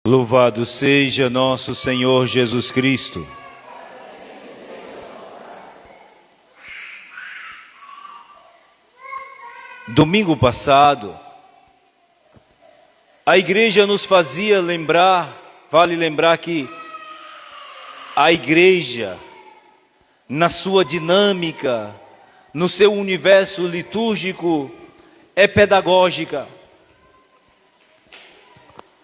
Louvado seja nosso Senhor Jesus Cristo. Domingo passado, a igreja nos fazia lembrar, vale lembrar que a igreja, na sua dinâmica, no seu universo litúrgico, é pedagógica.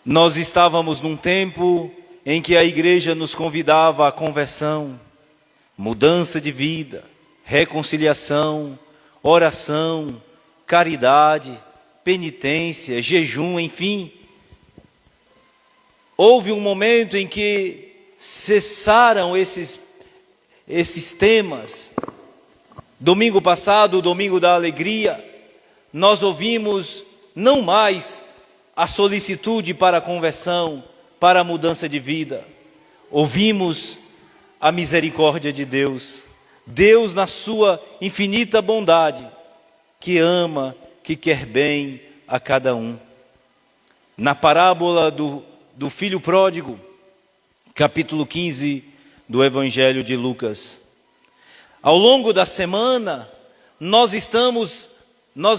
Nós estávamos num tempo em que a igreja nos convidava à conversão, mudança de vida, reconciliação, oração, caridade, penitência, jejum, enfim. Houve um momento em que cessaram esses temas. Domingo passado, o domingo da alegria, nós ouvimos não mais a solicitude para a conversão, para a mudança de vida. Ouvimos a misericórdia de Deus. Deus, na sua infinita bondade, que ama, que quer bem a cada um. Na parábola do filho pródigo, capítulo 15 do Evangelho de Lucas. Ao longo da semana, nós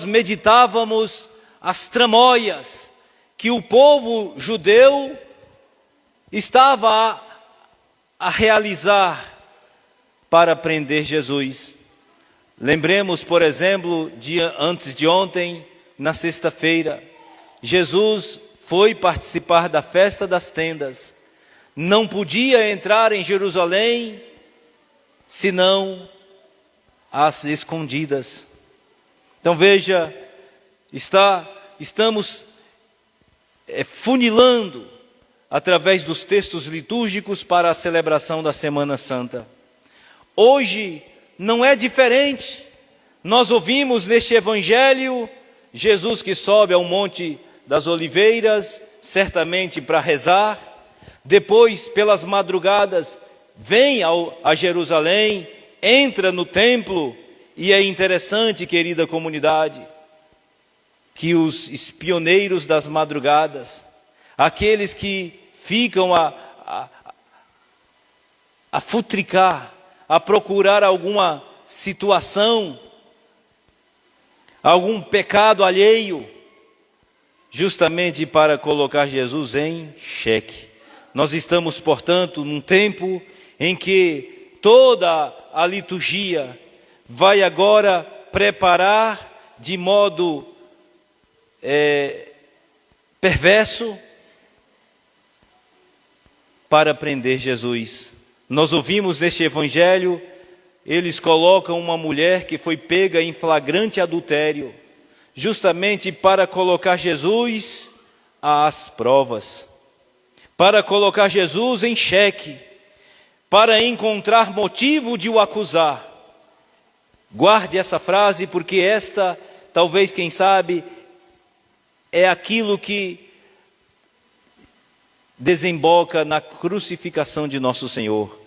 meditávamos as tramóias que o povo judeu estava a realizar para prender Jesus. Lembremos, por exemplo, antes de ontem, na sexta-feira, Jesus foi participar da festa das tendas. Não podia entrar em Jerusalém, senão às escondidas. Então veja, estamos funilando através dos textos litúrgicos para a celebração da Semana Santa. Hoje não é diferente. Nós ouvimos neste Evangelho Jesus que sobe ao Monte das Oliveiras, certamente para rezar. Depois, pelas madrugadas, vem a Jerusalém, entra no templo. E é interessante, querida comunidade, que os espioneiros das madrugadas, aqueles que ficam a futricar, a procurar alguma situação, algum pecado alheio, justamente para colocar Jesus em xeque. Nós estamos, portanto, num tempo em que toda a liturgia vai agora preparar de modo perverso para prender Jesus. Nós ouvimos neste Evangelho, eles colocam uma mulher que foi pega em flagrante adultério, justamente para colocar Jesus às provas, para colocar Jesus em xeque, para encontrar motivo de o acusar. Guarde essa frase, porque esta, talvez, quem sabe, é aquilo que desemboca na crucificação de nosso Senhor.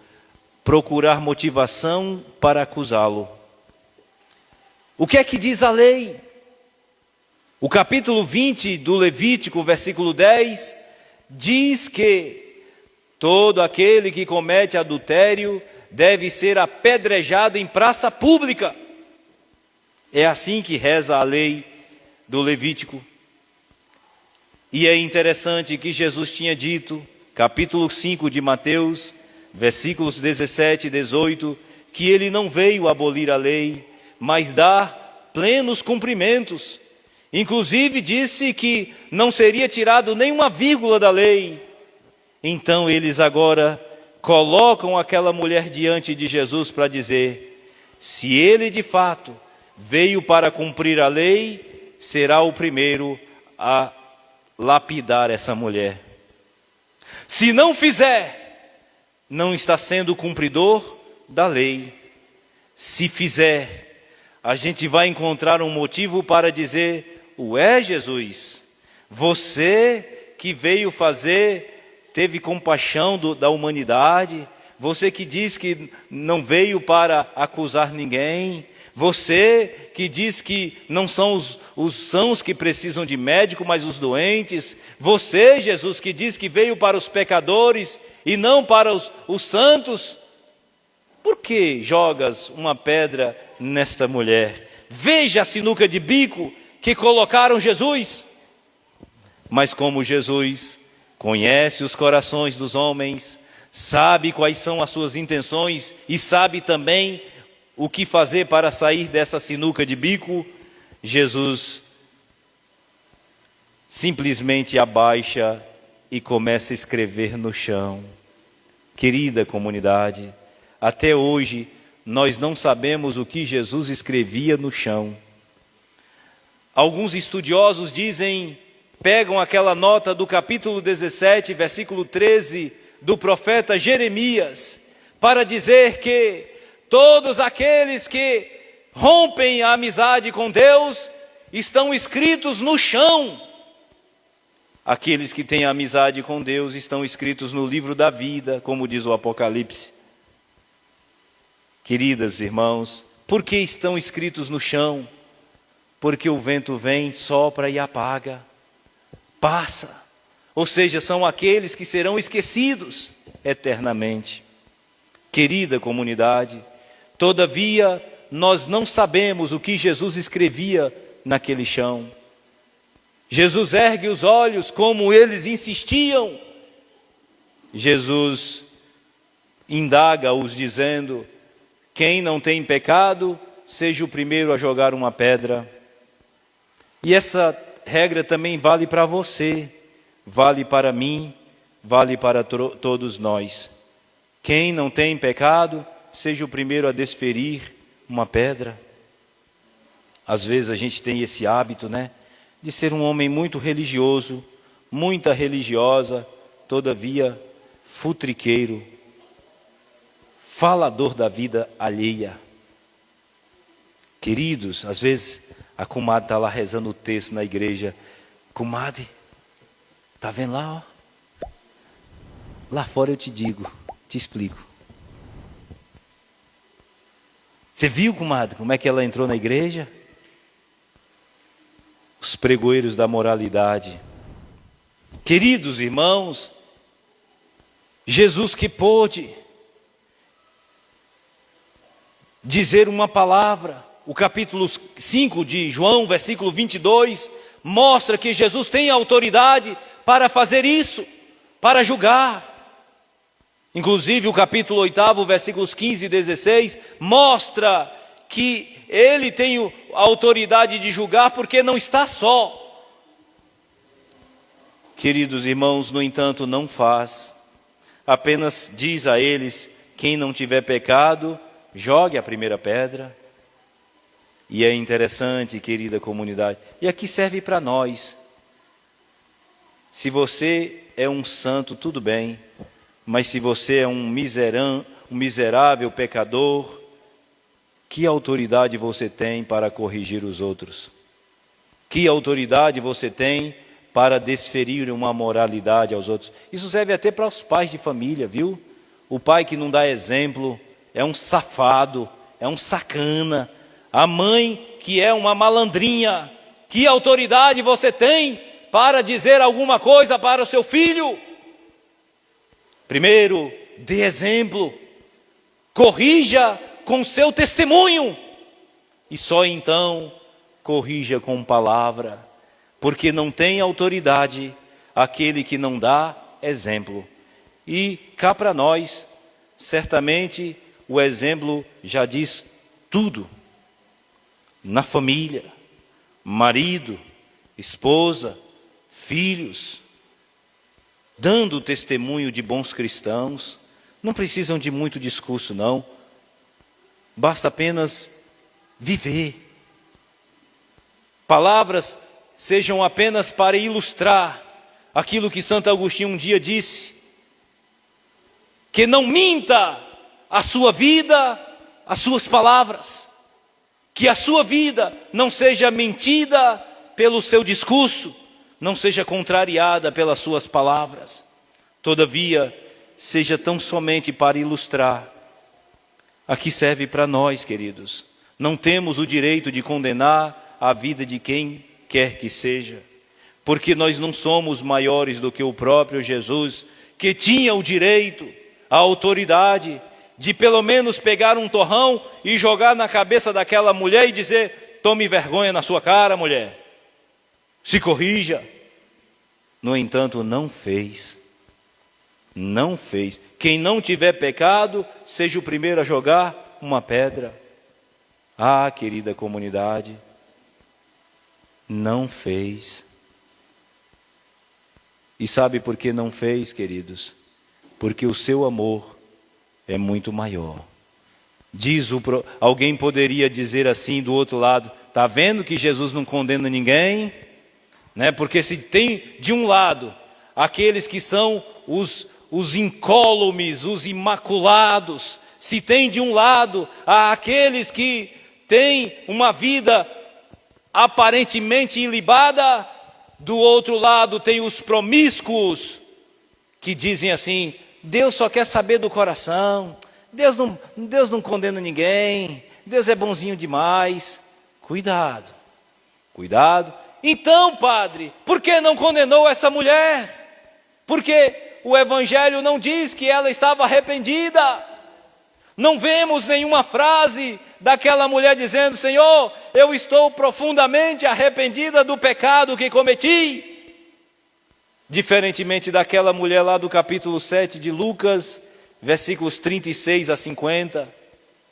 Procurar motivação para acusá-lo. O que é que diz a lei? O capítulo 20 do Levítico, versículo 10, diz que todo aquele que comete adultério deve ser apedrejado em praça pública. É assim que reza a lei do Levítico. E é interessante que Jesus tinha dito, capítulo 5 de Mateus, versículos 17 e 18, que ele não veio abolir a lei, mas dar plenos cumprimentos. Inclusive disse que não seria tirado nenhuma vírgula da lei. Então eles agora colocam aquela mulher diante de Jesus para dizer: se ele de fato veio para cumprir a lei, será o primeiro a lapidar essa mulher. Se não fizer, não está sendo cumpridor da lei. Se fizer, a gente vai encontrar um motivo para dizer: ué, Jesus, você que veio teve compaixão da humanidade, você que diz que não veio para acusar ninguém, Você que diz que não são os sãos que precisam de médico, mas os doentes. Você, Jesus, que diz que veio para os pecadores e não para os santos. Por que jogas uma pedra nesta mulher? Veja a sinuca de bico que colocaram Jesus. Mas como Jesus conhece os corações dos homens, sabe quais são as suas intenções e sabe também o que fazer para sair dessa sinuca de bico, Jesus simplesmente abaixa e começa a escrever no chão. Querida comunidade, até hoje nós não sabemos o que Jesus escrevia no chão. Alguns estudiosos pegam aquela nota do capítulo 17, versículo 13, do profeta Jeremias, para dizer que todos aqueles que rompem a amizade com Deus estão escritos no chão. Aqueles que têm amizade com Deus estão escritos no livro da vida, como diz o Apocalipse. Queridas irmãos, por que estão escritos no chão? Porque o vento vem, sopra e apaga, passa. Ou seja, são aqueles que serão esquecidos eternamente. Querida comunidade, todavia nós não sabemos o que Jesus escrevia naquele chão. Jesus ergue os olhos como eles insistiam. Jesus indaga-os dizendo: quem não tem pecado, seja o primeiro a jogar uma pedra. E essa regra também vale para você, vale para mim, vale para todos nós. Quem não tem pecado, seja o primeiro a desferir uma pedra. Às vezes a gente tem esse hábito, de ser um homem muito religioso, muita religiosa, todavia futriqueiro, falador da vida alheia. Queridos, às vezes a comadre está lá rezando o texto na igreja. Comadre, está vendo lá? Ó? Lá fora eu te digo, te explico. Você viu, comadre, como é que ela entrou na igreja? Os pregoeiros da moralidade. Queridos irmãos, Jesus que pôde dizer uma palavra, o capítulo 5 de João, versículo 22, mostra que Jesus tem autoridade para fazer isso, para julgar. Inclusive o capítulo 8, versículos 15 e 16, mostra que ele tem a autoridade de julgar porque não está só. Queridos irmãos, no entanto, não faz. Apenas diz a eles: quem não tiver pecado, jogue a primeira pedra. E é interessante, querida comunidade, e aqui serve para nós. Se você é um santo, tudo bem, mas se você é um miserável pecador, que autoridade você tem para corrigir os outros? Que autoridade você tem para desferir uma moralidade aos outros? Isso serve até para os pais de família, viu? O pai que não dá exemplo é um safado, é um sacana. A mãe que é uma malandrinha. Que autoridade você tem para dizer alguma coisa para o seu filho? Primeiro, dê exemplo. Corrija com seu testemunho. E só então corrija com palavra. Porque não tem autoridade aquele que não dá exemplo. E cá para nós, certamente o exemplo já diz tudo. Na família, marido, esposa, filhos, dando testemunho de bons cristãos. Não precisam de muito discurso, não. Basta apenas viver. Palavras sejam apenas para ilustrar aquilo que Santo Agostinho um dia disse: que não minta a sua vida, as suas palavras. Que a sua vida não seja mentida pelo seu discurso, não seja contrariada pelas suas palavras. Todavia, seja tão somente para ilustrar. Aqui serve para nós, queridos. Não temos o direito de condenar a vida de quem quer que seja, porque nós não somos maiores do que o próprio Jesus, que tinha o direito, a autoridade de pelo menos pegar um torrão e jogar na cabeça daquela mulher e dizer: tome vergonha na sua cara, mulher, se corrija. No entanto, não fez. Não fez. Quem não tiver pecado, seja o primeiro a jogar uma pedra. Ah, querida comunidade, não fez. E sabe por que não fez, queridos? Porque o seu amor é muito maior. Alguém poderia dizer assim do outro lado: está vendo que Jesus não condena ninguém? Né? Porque se tem de um lado aqueles que são os incólumes, os imaculados, se tem de um lado aqueles que têm uma vida aparentemente ilibada, do outro lado tem os promíscuos, que dizem assim: Deus só quer saber do coração, Deus não condena ninguém, Deus é bonzinho demais. Cuidado, cuidado. Então, padre, por que não condenou essa mulher? Porque o Evangelho não diz que ela estava arrependida. Não vemos nenhuma frase daquela mulher dizendo: Senhor, eu estou profundamente arrependida do pecado que cometi. Diferentemente daquela mulher lá do capítulo 7 de Lucas, versículos 36 a 50,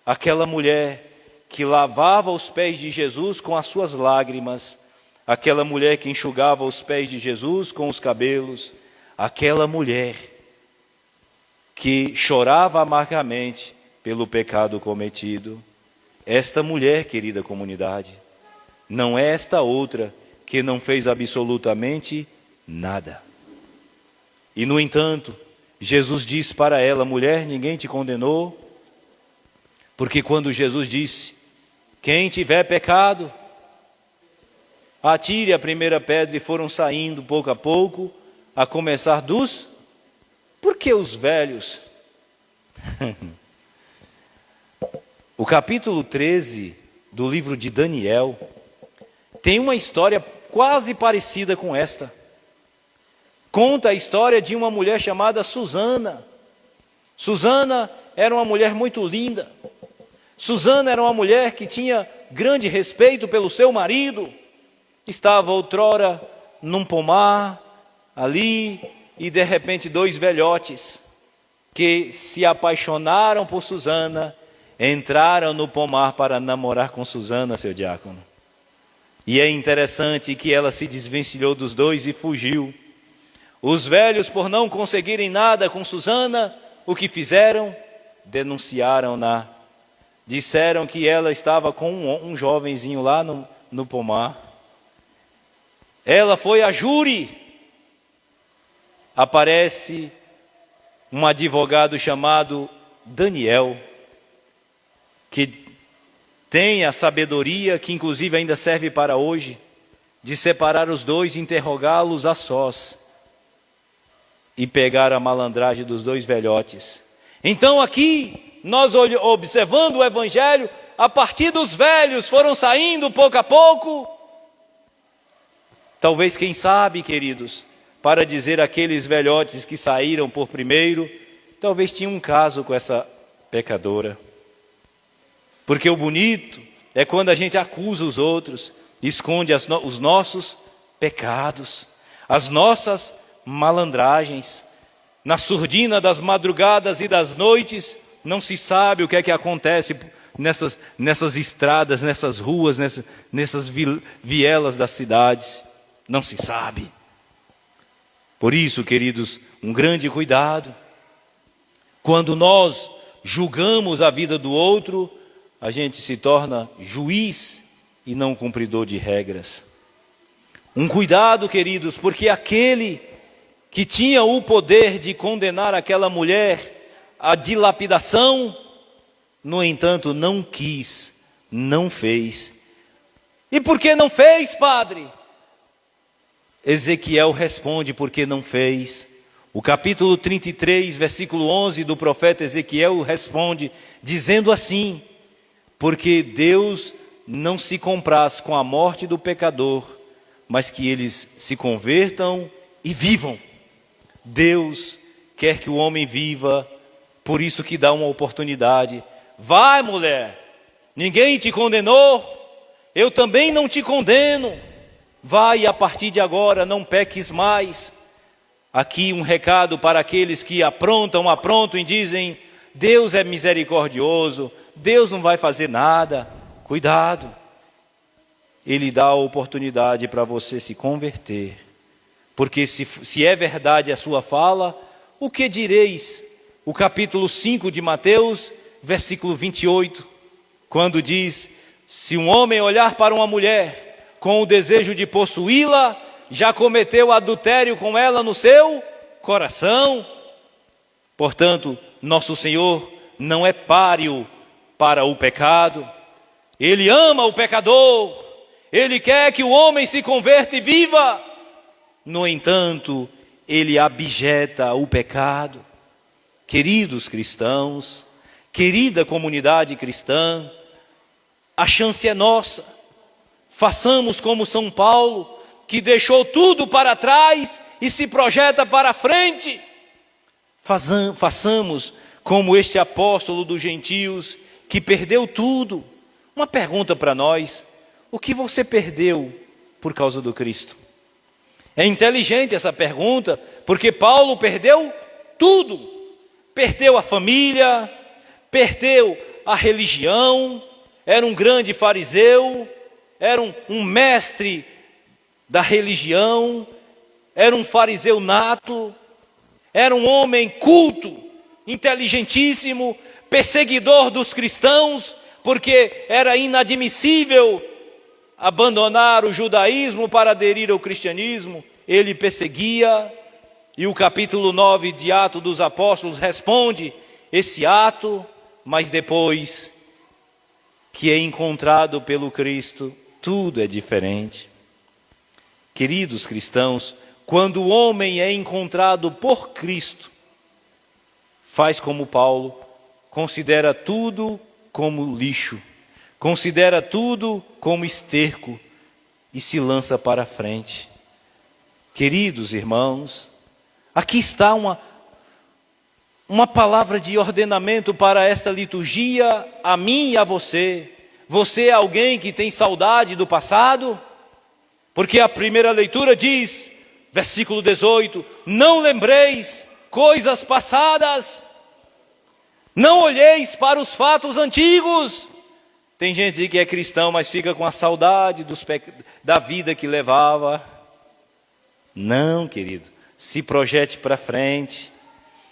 aquela mulher que lavava os pés de Jesus com as suas lágrimas, aquela mulher que enxugava os pés de Jesus com os cabelos, aquela mulher que chorava amargamente pelo pecado cometido. Esta mulher, querida comunidade, não é esta outra que não fez absolutamente nada. E no entanto, Jesus disse para ela: mulher, ninguém te condenou? Porque quando Jesus disse: quem tiver pecado, atire a primeira pedra, e foram saindo pouco a pouco, a começar dos... Por que os velhos? O capítulo 13 do livro de Daniel tem uma história quase parecida com esta. Conta a história de uma mulher chamada Susana. Susana era uma mulher muito linda. Susana era uma mulher que tinha grande respeito pelo seu marido. Estava outrora num pomar ali, e de repente 2 velhotes que se apaixonaram por Susana entraram no pomar para namorar com Susana, seu diácono. E é interessante que ela se desvencilhou dos 2 e fugiu. Os velhos, por não conseguirem nada com Susana, o que fizeram? Denunciaram-na. Disseram que ela estava com um jovenzinho lá no pomar. Ela foi a júri. Aparece um advogado chamado Daniel, que tem a sabedoria, que inclusive ainda serve para hoje, de separar os 2, interrogá-los a sós e pegar a malandragem dos 2 velhotes. Então aqui, nós observando o Evangelho, a partir dos velhos foram saindo pouco a pouco. Talvez, quem sabe, queridos, para dizer aqueles velhotes que saíram por primeiro, talvez tinha um caso com essa pecadora. Porque o bonito é quando a gente acusa os outros, esconde os nossos pecados, as nossas malandragens. Na surdina das madrugadas e das noites, não se sabe o que é que acontece nessas estradas, nessas ruas, nessas vielas das cidades. Não se sabe. Por isso, queridos, um grande cuidado. Quando nós julgamos a vida do outro, a gente se torna juiz e não cumpridor de regras. Um cuidado, queridos, porque aquele que tinha o poder de condenar aquela mulher à dilapidação, no entanto, não quis, não fez. E por que não fez, padre? Ezequiel responde por que não fez. O capítulo 33, versículo 11 do profeta Ezequiel responde, dizendo assim: porque Deus não se compraz com a morte do pecador, mas que eles se convertam e vivam. Deus quer que o homem viva, por isso que dá uma oportunidade. Vai, mulher, ninguém te condenou, eu também não te condeno. Vai, a partir de agora não peques mais. Aqui um recado para aqueles que aprontam e dizem: Deus é misericordioso, Deus não vai fazer nada. Cuidado, Ele dá a oportunidade para você se converter, porque se é verdade a sua fala, o que direis? O capítulo 5 de Mateus, versículo 28, quando diz: se um homem olhar para uma mulher com o desejo de possuí-la, já cometeu adultério com ela no seu coração. Portanto, nosso Senhor não é páreo para o pecado. Ele ama o pecador, Ele quer que o homem se converta e viva. No entanto, Ele abjeta o pecado. Queridos cristãos, querida comunidade cristã, a chance é nossa. Façamos como São Paulo, que deixou tudo para trás e se projeta para frente. Façamos como este apóstolo dos gentios, que perdeu tudo. Uma pergunta para nós: o que você perdeu por causa do Cristo? É inteligente essa pergunta, porque Paulo perdeu tudo. Perdeu a família, perdeu a religião, era um grande fariseu, era um mestre da religião, era um fariseu nato, era um homem culto, inteligentíssimo, perseguidor dos cristãos, porque era inadmissível abandonar o judaísmo para aderir ao cristianismo. Ele perseguia, e o capítulo 9 de Atos dos Apóstolos responde esse ato, mas depois que é encontrado pelo Cristo, tudo é diferente. Queridos cristãos, quando o homem é encontrado por Cristo, faz como Paulo, considera tudo como lixo, considera tudo como esterco e se lança para a frente. Queridos irmãos, aqui está uma palavra de ordenamento para esta liturgia, a mim e a você. Você é alguém que tem saudade do passado? Porque a primeira leitura diz, versículo 18: não lembreis coisas passadas, não olheis para os fatos antigos. Tem gente que é cristão, mas fica com a saudade da vida que levava. Não, querido, se projete para frente.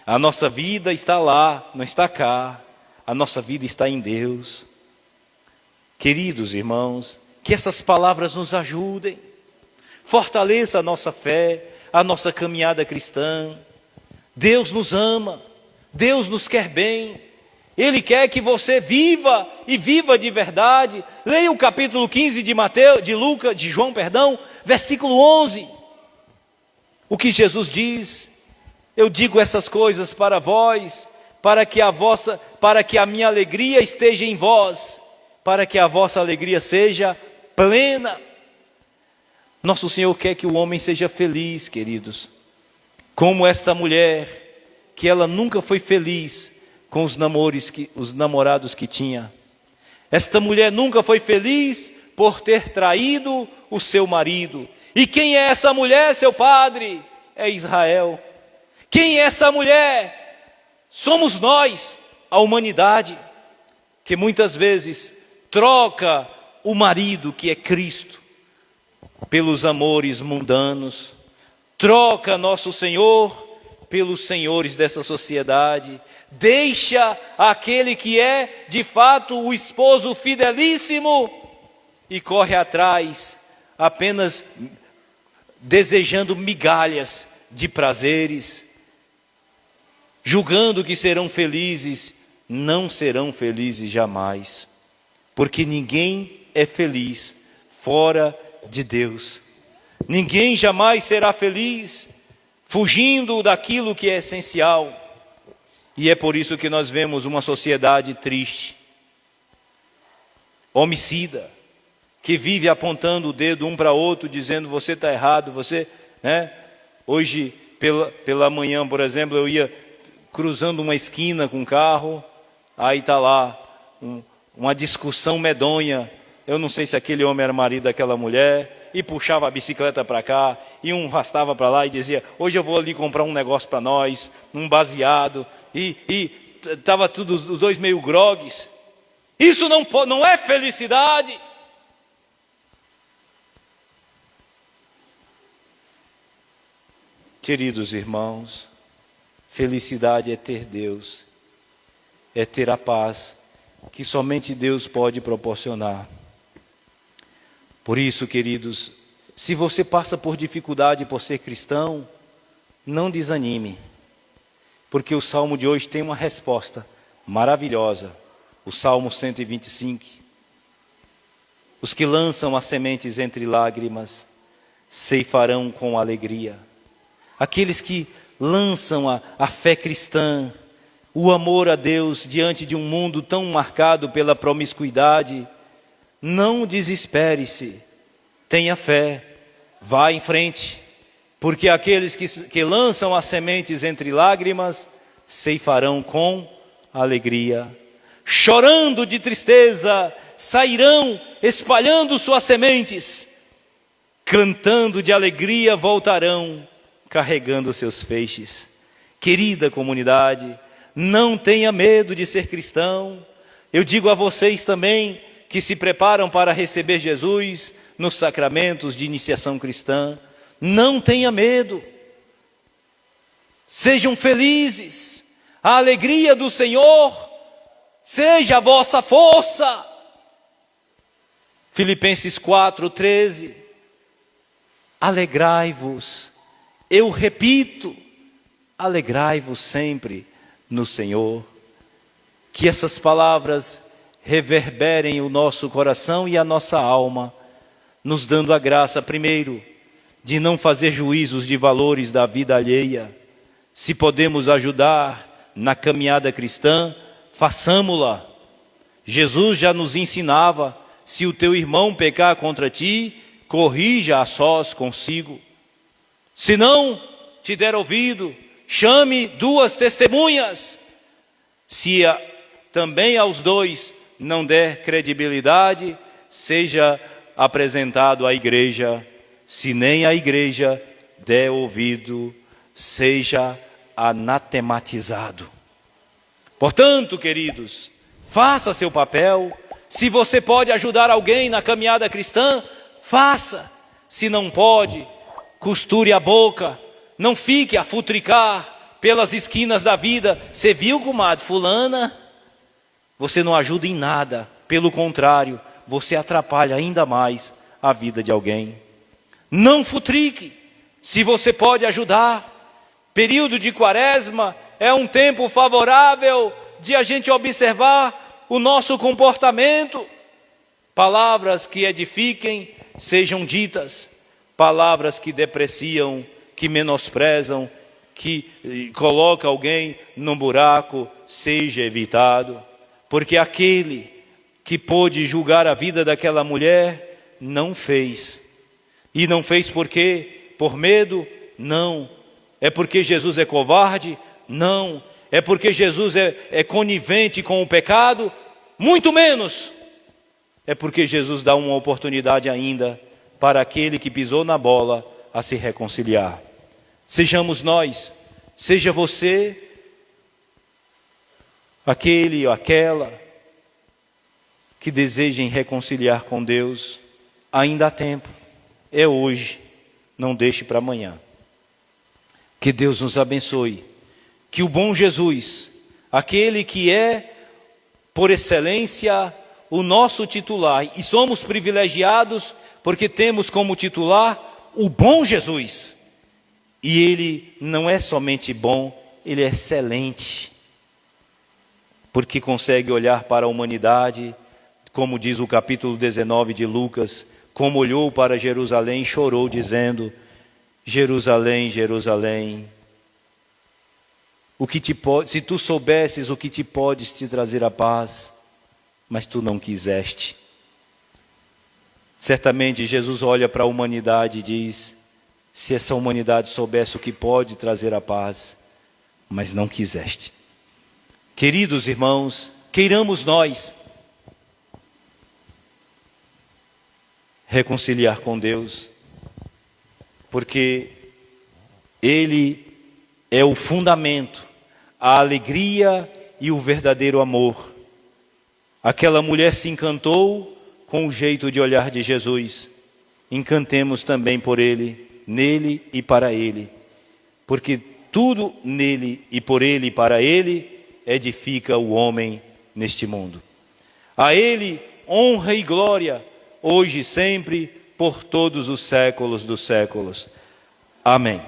A nossa vida está lá, não está cá. A nossa vida está em Deus. Queridos irmãos, que essas palavras nos ajudem, fortaleça a nossa fé, a nossa caminhada cristã. Deus nos ama, Deus nos quer bem, Ele quer que você viva e viva de verdade. Leia o capítulo 15 de João, versículo 11. O que Jesus diz: eu digo essas coisas para vós, para que a minha alegria esteja em vós, para que a vossa alegria seja plena. Nosso Senhor quer que o homem seja feliz, queridos, como esta mulher, que ela nunca foi feliz com os namorados que tinha. Esta mulher nunca foi feliz por ter traído o seu marido. E quem é essa mulher, seu padre? É Israel. Quem é essa mulher? Somos nós, a humanidade, que muitas vezes troca o marido, que é Cristo, pelos amores mundanos, troca nosso Senhor pelos senhores dessa sociedade, deixa aquele que é de fato o esposo fidelíssimo e corre atrás apenas desejando migalhas de prazeres, julgando que serão felizes. Não serão felizes jamais, porque ninguém é feliz fora de Deus. Ninguém jamais será feliz fugindo daquilo que é essencial. E é por isso que nós vemos uma sociedade triste. homicida, que vive apontando o dedo um para outro, dizendo você está errado, você, né? Hoje, pela manhã, por exemplo, eu ia cruzando uma esquina com um carro, aí está lá uma discussão medonha. Eu não sei se aquele homem era marido daquela mulher, e puxava a bicicleta para cá, e um arrastava para lá e dizia, hoje eu vou ali comprar um negócio para nós, um baseado, e estava tudo os dois meio grogues. Isso não é felicidade. Queridos irmãos, felicidade é ter Deus, é ter a paz que somente Deus pode proporcionar. Por isso, queridos, se você passa por dificuldade por ser cristão, não desanime, porque o Salmo de hoje tem uma resposta maravilhosa, o Salmo 125. Os que lançam as sementes entre lágrimas, ceifarão com alegria. Aqueles que lançam a fé cristã, o amor a Deus diante de um mundo tão marcado pela promiscuidade, não desespere-se, tenha fé, vá em frente, porque aqueles que lançam as sementes entre lágrimas, ceifarão com alegria. Chorando de tristeza, sairão espalhando suas sementes, cantando de alegria voltarão, carregando seus feixes. Querida comunidade, não tenha medo de ser cristão. Eu digo a vocês também que se preparam para receber Jesus nos sacramentos de iniciação cristã, não tenha medo. Sejam felizes. A alegria do Senhor seja a vossa força. Filipenses 4:13. Alegrai-vos. Eu repito, alegrai-vos sempre no Senhor. Que essas palavras reverberem o nosso coração e a nossa alma, nos dando a graça, primeiro, de não fazer juízos de valores da vida alheia. Se podemos ajudar na caminhada cristã, façamo-la. Jesus já nos ensinava, se o teu irmão pecar contra ti, corrija a sós consigo. Se não te der ouvido, chame 2 testemunhas. Se também aos 2 não der credibilidade, seja apresentado à igreja. Se nem a igreja der ouvido, seja anatematizado. Portanto, queridos, faça seu papel. Se você pode ajudar alguém na caminhada cristã, faça. Se não pode, costure a boca. Não fique a futricar pelas esquinas da vida. Você viu, comadre, fulana? Você não ajuda em nada. Pelo contrário, você atrapalha ainda mais a vida de alguém. Não futrique. Se você pode ajudar. Período de quaresma é um tempo favorável de a gente observar o nosso comportamento. Palavras que edifiquem sejam ditas. Palavras que depreciam, que menosprezam, que colocam alguém num buraco, seja evitado. Porque aquele que pôde julgar a vida daquela mulher, não fez. E não fez por quê? Por medo? Não. É porque Jesus é covarde? Não. É porque Jesus é conivente com o pecado? Muito menos. É porque Jesus dá uma oportunidade ainda para aquele que pisou na bola a se reconciliar. Sejamos nós, seja você, aquele ou aquela que desejem reconciliar com Deus, ainda há tempo, é hoje, não deixe para amanhã. Que Deus nos abençoe, que o bom Jesus, aquele que é, por excelência, o nosso titular, e somos privilegiados porque temos como titular o bom Jesus, e Ele não é somente bom, Ele é excelente, porque consegue olhar para a humanidade, como diz o capítulo 19 de Lucas, como olhou para Jerusalém e chorou, dizendo: Jerusalém, Jerusalém, se tu soubesses o que te podes te trazer a paz, mas tu não quiseste. Certamente Jesus olha para a humanidade e diz: se essa humanidade soubesse o que pode trazer a paz, mas não quiseste. Queridos irmãos, queiramos nós reconciliar com Deus, porque Ele é o fundamento, a alegria e o verdadeiro amor. Aquela mulher se encantou com o jeito de olhar de Jesus. Encantemos também por Ele, nele e para Ele, porque tudo nele e por Ele e para Ele edifica o homem neste mundo. A Ele honra e glória, hoje e sempre, por todos os séculos dos séculos. Amém.